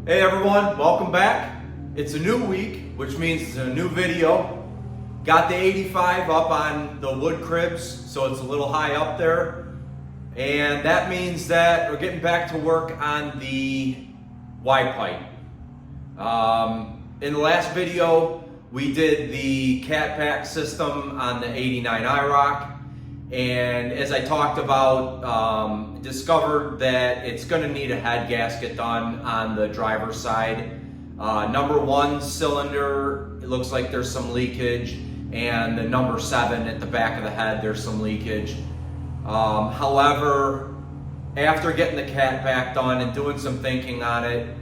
Hey everyone, welcome back. It's a new week, which means it's a new video. Got the 85 up on the wood cribs, so it's a little high up there. And that means that we're getting back to work on the Y pipe. In the last video, we did the cat pack system on the 89 IROC. And as I talked about, discovered that it's going to need a head gasket done on the driver's side. Number 1 cylinder, it looks like there's some leakage, and the number 7 at the back of the head, there's some leakage. However, after getting the cat pack done and doing some thinking on it,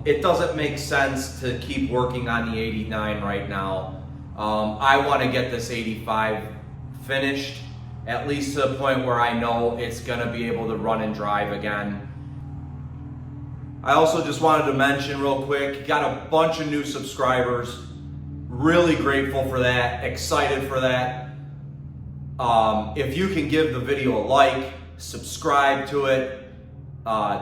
it doesn't make sense to keep working on the 89 right now. I want to get this 85 finished, at least to the point where I know it's going to be able to run and drive again. I also just wanted to mention real quick, got a bunch of new subscribers. Really grateful for that, excited for that. If you can give the video a like, subscribe to it,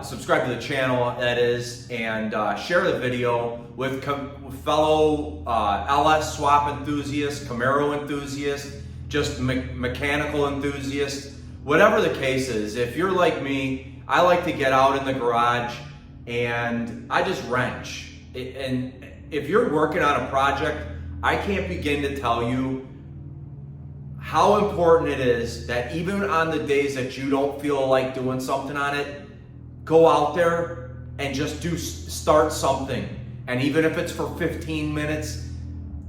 subscribe to the channel, that is, and share the video with fellow LS swap enthusiasts, Camaro enthusiasts, just mechanical enthusiasts, whatever the case is. If you're like me, I like to get out in the garage and I just wrench. And if you're working on a project, I can't begin to tell you how important it is that even on the days that you don't feel like doing something on it, go out there and just start something. And even if it's for 15 minutes,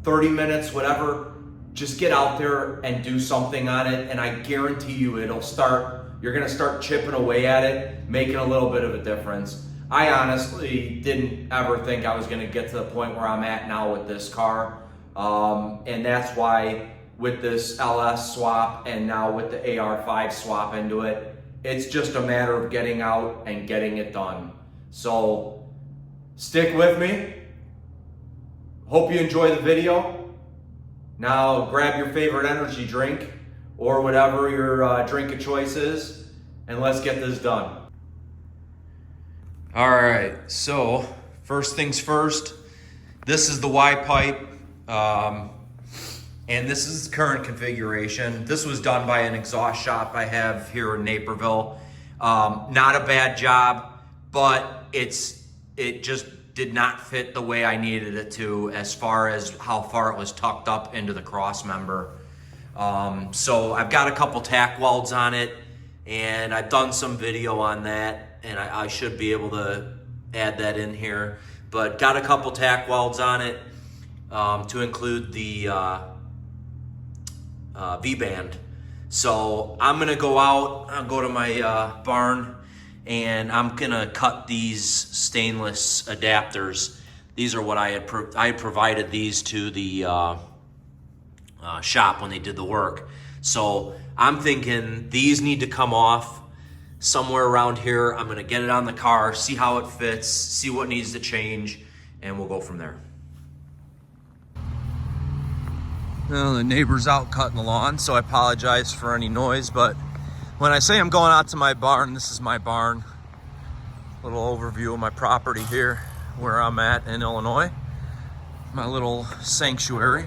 30 minutes, whatever, just get out there and do something on it, and I guarantee you you're gonna start chipping away at it, making a little bit of a difference. I honestly didn't ever think I was gonna get to the point where I'm at now with this car. And that's why with this LS swap and now with the AR5 swap into it, it's just a matter of getting out and getting it done. So stick with me. Hope you enjoy the video. Now grab your favorite energy drink or whatever your drink of choice is, and let's get this done. All right, so first things first, this is the Y pipe, and this is the current configuration. This was done by an exhaust shop I have here in Naperville. Not a bad job, but it just did not fit the way I needed it to, as far as how far it was tucked up into the cross member. So I've got a couple tack welds on it, and I've done some video on that, and I should be able to add that in here. But got a couple tack welds on it to include the V-band. So I'm gonna go out, I'll go to my barn, and I'm gonna cut these stainless adapters. These are what I had provided these to the shop when they did the work. So I'm thinking these need to come off somewhere around here. I'm gonna get it on the car, see how it fits, see what needs to change, and we'll go from there. Well, the neighbor's out cutting the lawn, so I apologize for any noise, but when I say I'm going out to my barn, this is my barn. Little overview of my property here, where I'm at in Illinois. My little sanctuary.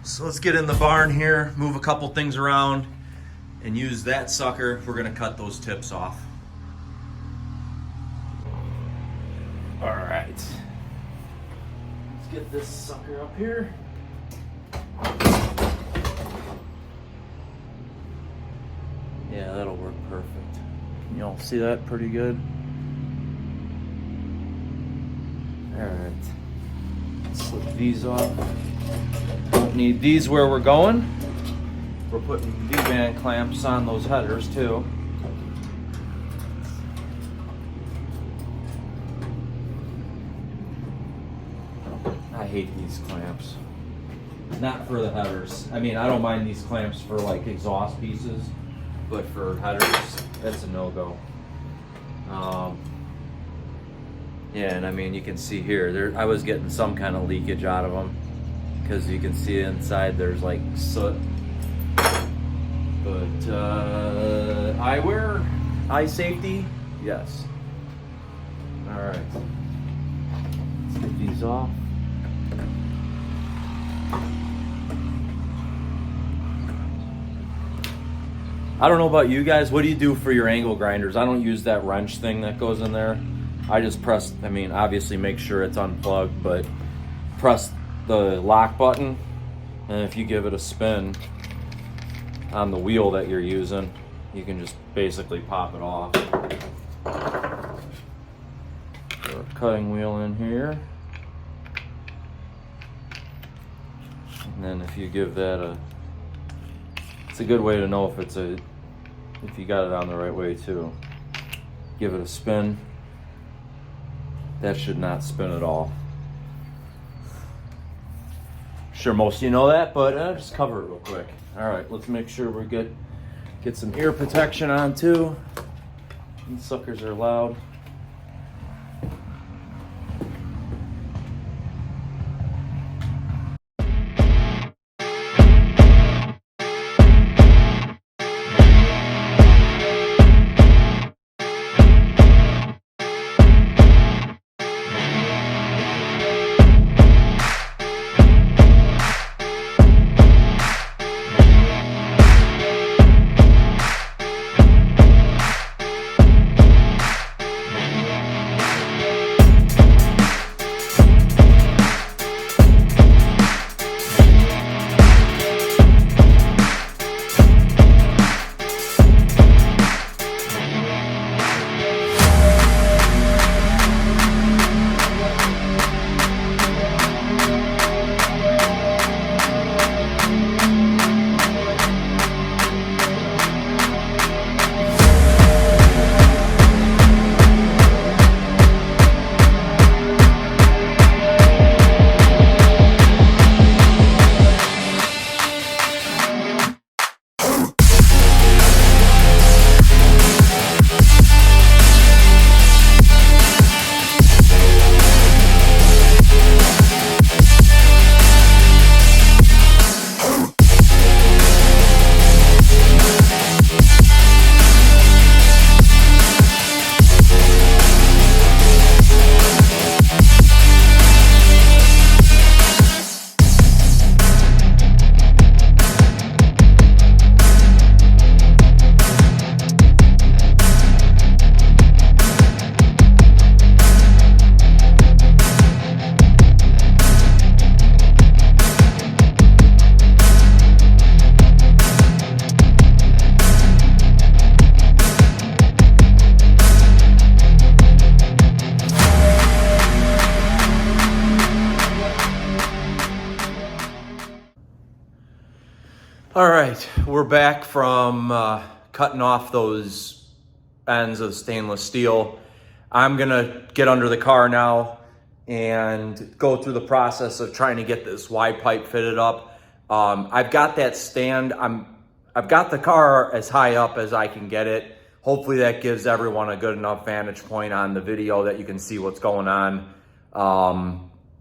So let's get in the barn here, move a couple things around, and use that sucker. We're gonna cut those tips off. All right. Let's get this sucker up here. Yeah, that'll work perfect. Can y'all see that pretty good? All right, slip these off. Don't need these where we're going. We're putting V-band clamps on those headers too. I hate these clamps. Not for the headers. I mean, I don't mind these clamps for like exhaust pieces, but for headers, that's a no-go. Yeah, and I mean, you can see here, I was getting some kind of leakage out of them, because you can see inside there's like soot. But eyewear, eye safety, yes. All right. these off. I don't know about you guys. What do you do for your angle grinders? I don't use that wrench thing that goes in there. I just press, I mean, obviously make sure it's unplugged, but press the lock button, and if you give it a spin on the wheel that you're using, you can just basically pop it off. Put a cutting wheel in here. And then if you give that it's a good way to know if you got it on the right way too. Give it a spin. That should not spin at all. Sure most of you know that, but just cover it real quick. All right, let's make sure we get some ear protection on too. These suckers are loud. All right, we're back from cutting off those ends of stainless steel. I'm gonna get under the car now and go through the process of trying to get this wide pipe fitted up. I've got that stand. I've got the car as high up as I can get it. Hopefully that gives everyone a good enough vantage point on the video that you can see what's going on.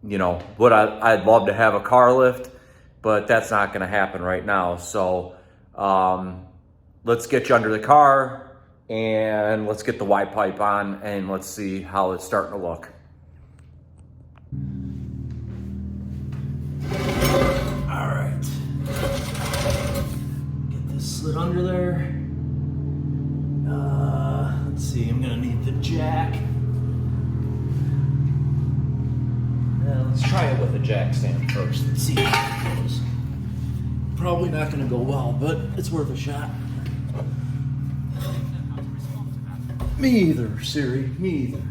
You know, I'd love to have a car lift, but that's not gonna happen right now. So let's get you under the car and let's get the wide pipe on and let's see how it's starting to look. All right, get this slid under there. Let's see, I'm gonna need the jack. Let's try it with a jack stand first. Let's see how it goes. Probably not gonna go well, but it's worth a shot. Me either, Siri, me either.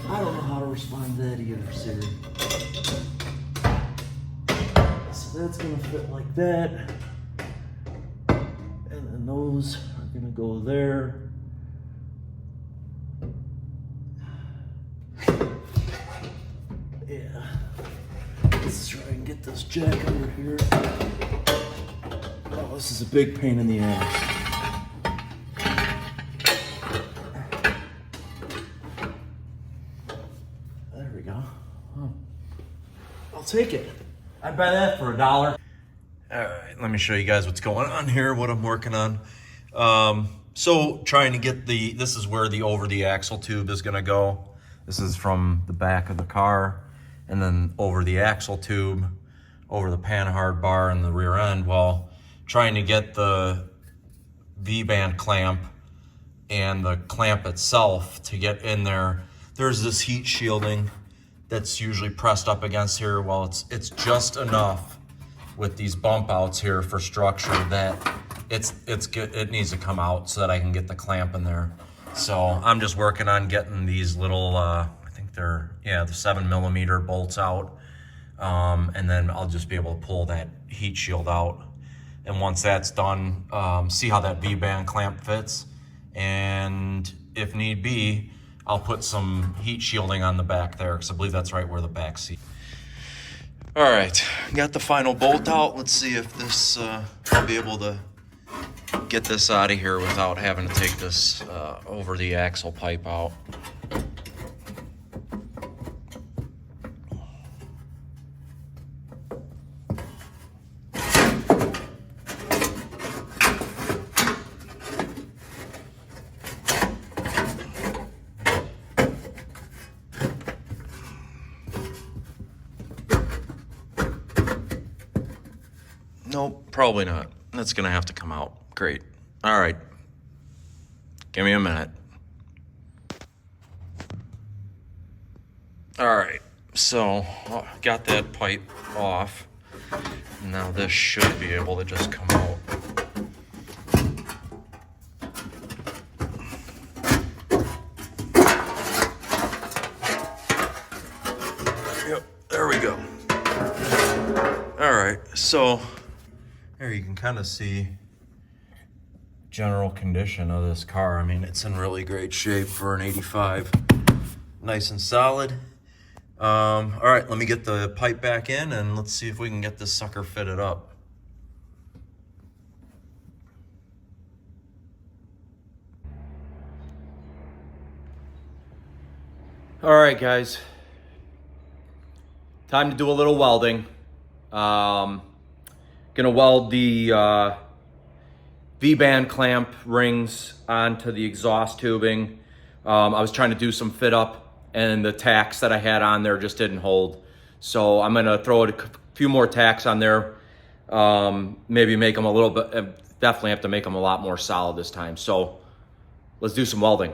I don't know how to respond to that either, Siri. So that's gonna fit like that. And then those are gonna go there. Yeah. Let's try and get this jack under here. Oh, this is a big pain in the ass. There we go. Oh. I'll take it. I'd buy that for $1. All right, let me show you guys what's going on here, what I'm working on. So trying to get this is where the over the axle tube is gonna go. This is from the back of the car, and then over the axle tube, over the panhard bar and the rear end. Well, trying to get the V-band clamp and the clamp itself to get in there, there's this heat shielding that's usually pressed up against here. Well, it's just enough with these bump outs here for structure that it needs to come out so that I can get the clamp in there. So I'm just working on getting these little, I think they're, yeah, the 7mm bolts out. And then I'll just be able to pull that heat shield out. And once that's done, see how that V-band clamp fits. And if need be, I'll put some heat shielding on the back there, because I believe that's right where the back seat. All right, got the final bolt out. Let's see if this, I'll be able to get this out of here without having to take this over the axle pipe out. Nope, probably not. That's gonna have to come out. Great. All right. Give me a minute. All right, so got that pipe off. Now this should be able to just come out. Yep, there we go. All right, so there you can kind of see general condition of this car. I mean, it's in really great shape for an 85. Nice and solid. All right, let me get the pipe back in and let's see if we can get this sucker fitted up. All right, guys. Time to do a little welding. Gonna weld the V-band clamp rings onto the exhaust tubing. I was trying to do some fit up, and the tacks that I had on there just didn't hold. So I'm gonna throw a few more tacks on there. Maybe make them a little bit, definitely have to make them a lot more solid this time. So let's do some welding.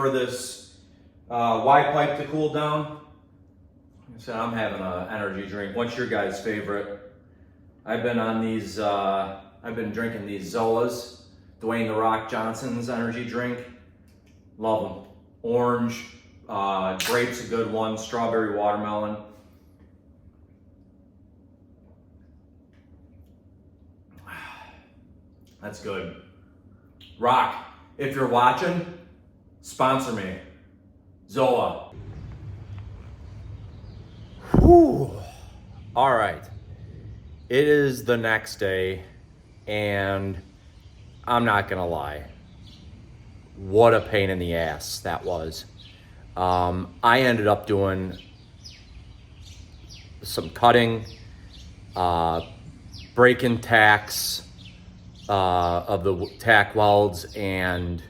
for this Y pipe to cool down. Like I said, I'm having an energy drink. What's your guys' favorite? I've been on these, I've been drinking these Zolas, Dwayne "The Rock" Johnson's energy drink. Love them. Orange, grape's a good one, strawberry watermelon. That's good. Rock, if you're watching, sponsor me. Zola. Whew. All right. It is the next day, and I'm not gonna lie. What a pain in the ass that was. I ended up doing some cutting, breaking tacks of the tack welds, and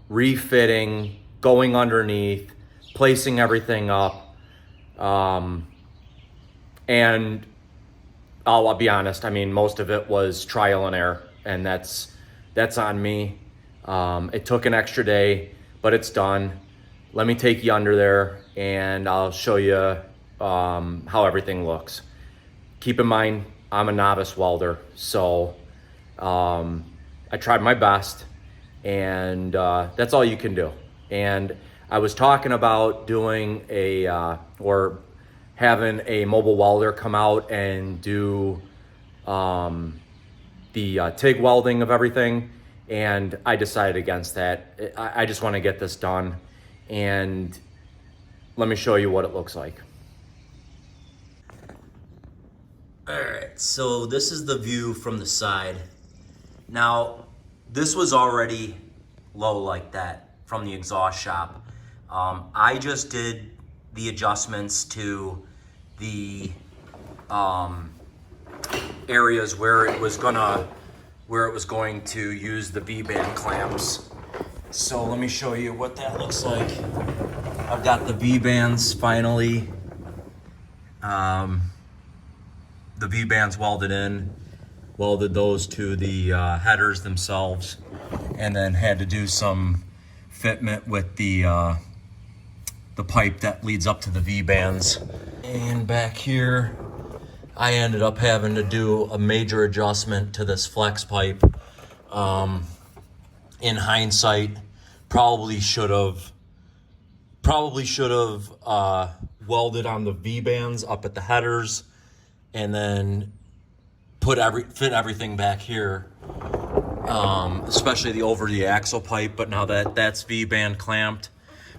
refitting, going underneath, placing everything up. And I'll be honest, I mean, most of it was trial and error, and that's on me. It took an extra day, but it's done. Let me take you under there and I'll show you how everything looks. Keep in mind, I'm a novice welder, so I tried my best, and that's all you can do. And I was talking about doing or having a mobile welder come out and do the TIG welding of everything, and I decided against that. I just want to get this done, and let me show you what it looks like. All right, so this is the view from the side. Now, this was already low like that from the exhaust shop. I just did the adjustments to the areas where it was going to use the V-band clamps. So let me show you what that looks like. I've got the V-bands finally. The V-bands welded in, welded those to the headers themselves, and then had to do some fitment with the pipe that leads up to the V-bands. And back here, I ended up having to do a major adjustment to this flex pipe. In hindsight, probably should have welded on the V-bands up at the headers, and then fit everything back here, especially the over the axle pipe. But now that's V-band clamped.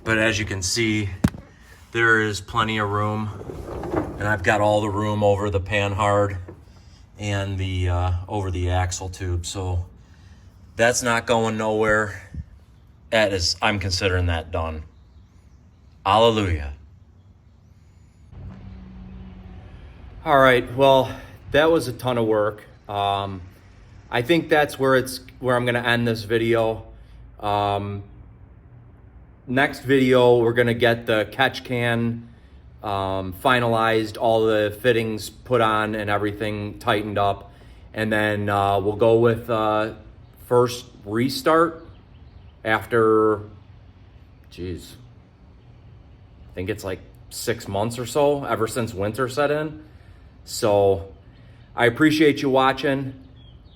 But as you can see, there is plenty of room, and I've got all the room over the panhard and the over the axle tube. So that's not going nowhere. I'm considering that done. Hallelujah. All right, well, that was a ton of work. I think that's where I'm gonna end this video. Next video, we're gonna get the catch can finalized, all the fittings put on and everything tightened up. And then we'll go with first restart after, I think it's like 6 months or so, ever since winter set in. So I appreciate you watching.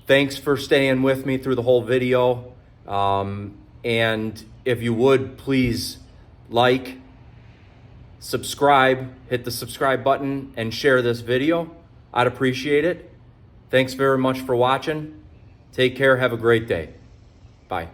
Thanks for staying with me through the whole video. And if you would, please like, subscribe, hit the subscribe button, and share this video. I'd appreciate it. Thanks very much for watching. Take care. Have a great day. Bye.